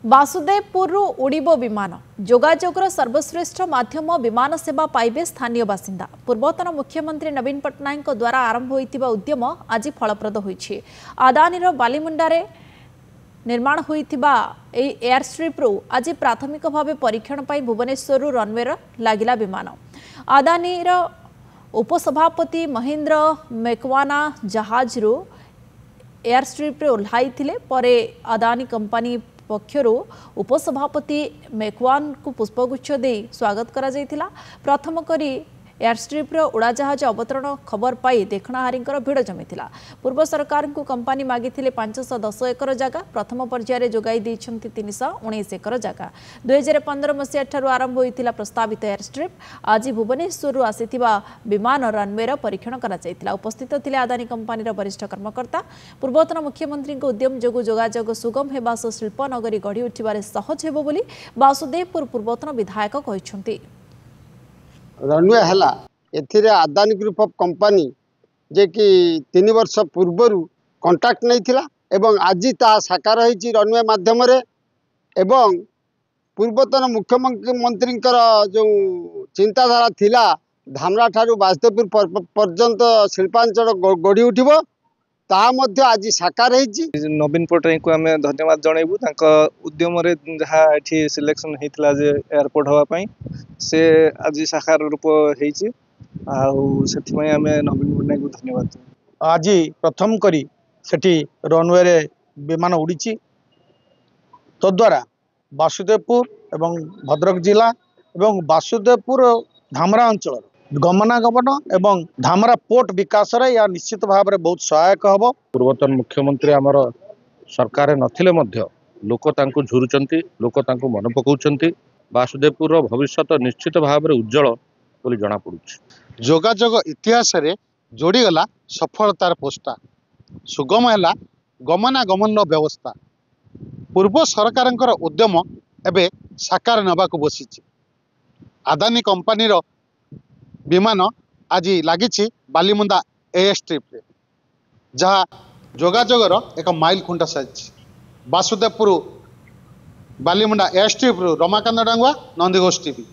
वासुदेवपुर उड़ीब विमान जोगाजोगर सर्वश्रेष्ठ माध्यम विमान सेवा पाइबे स्थानीय बासिंदा। पूर्वतन मुख्यमंत्री नवीन पट्टनायक द्वारा आरंभ होइतिबा उद्यम आज फलप्रद होइछि। आदानीर बालीमुंडारे निर्माण होइतिबा एयर स्ट्रिप्रु आज प्राथमिक भाव परीक्षण पाई भुवनेश्वर रनवे लागिला विमान। आदानीर उपसभापति महेंद्र मेकवाना जहाजरू एयर स्ट्रिप्रे ओह्लाइथिले परे अदानी कंपनी पक्षर उपसभापति मेकवान को पुष्पगुच्छ दे स्वागत करा जायतिला। प्रथम करी एयरस्ट्रिप्र उड़ाजहाज अवतरण खबर पाई देखणाहारी भिड़ जमीथिला। पूर्व सरकार को कंपनी मागिथिले 510 एकर जगह प्रथम पर्यायर जोगाई दैछंती 319 एकर जगह। 2015 मसीहा ठारू आरंभ होइतिला प्रस्तावित एयरस्ट्रिप। आज भुवनेश्वर आसीथिबा विमान रनवे परीक्षण करा जायतिला। उपस्थित थिले आदानी कंपनी वरिष्ठ कर्मकर्ता। पूर्वतन मुख्यमंत्री उद्यम जोगु जोगाजोग सुगम हेबा सह शिल्प नगरी गढ़ी उठिबारे सहज हेबो बोली वासुदेवपुर पूर्वतन विधायक कहिसंती। रनवे है एथिरे आदानी ग्रुप ऑफ कंपनी जे कि 3 वर्ष पूर्वर कंट्राक्ट नहीं थिला एवं आज ता साकार होइछि रनवे माध्यम रे। एवं पूर्वतन मुख्यमंत्री जो चिंताधारा थिला धामरा ठारू वासुदेवपुर पर्यंत शिल्पांचल गढ़ी उठिबो ताहा मध्य आज साकार होइछि। नवीन पट्टनायक को आम धन्यवाद जनइबू उद्यम जहाँ ये सिलेक्शन होता जे एयरपोर्ट हाँपाई से आज साकार रूप होती आम नवीन पट्टनायक को धन्यवाद। आज प्रथम करी सेठी रनवे रे विमान उड़ी तद्वारा वासुदेवपुर एवं भद्रक जिला एवं वासुदेवपुर धामरा अंचल गमनागमन एवं धामरा पोर्ट विकास रे या निश्चित भाव में बहुत सहायक हम। पूर्वतन मुख्यमंत्री आमर सरकार नथिले मध्य लोक तांको झुरुचंती, लोक तांको मन पकाउचंती। वासुदेवपुर भविष्यत निश्चित भाव में उज्जवल बोली जना पड़ुछि। जोगाजोग इतिहास रे जोड़ी गला सफलतार पोस्टा सुगम है गमनागमन व्यवस्था। पूर्व सरकार उद्यम एवं साकार नवा को बसी। आदानी कंपनी विमान आज लगी बालीमुंडा एयर स्ट्रिप रे जहाँ जोगाजोगर एक माइल खुंटा साज। Basudevpur Balimunda air strip Ramakant Dangua, Nandighosh TV.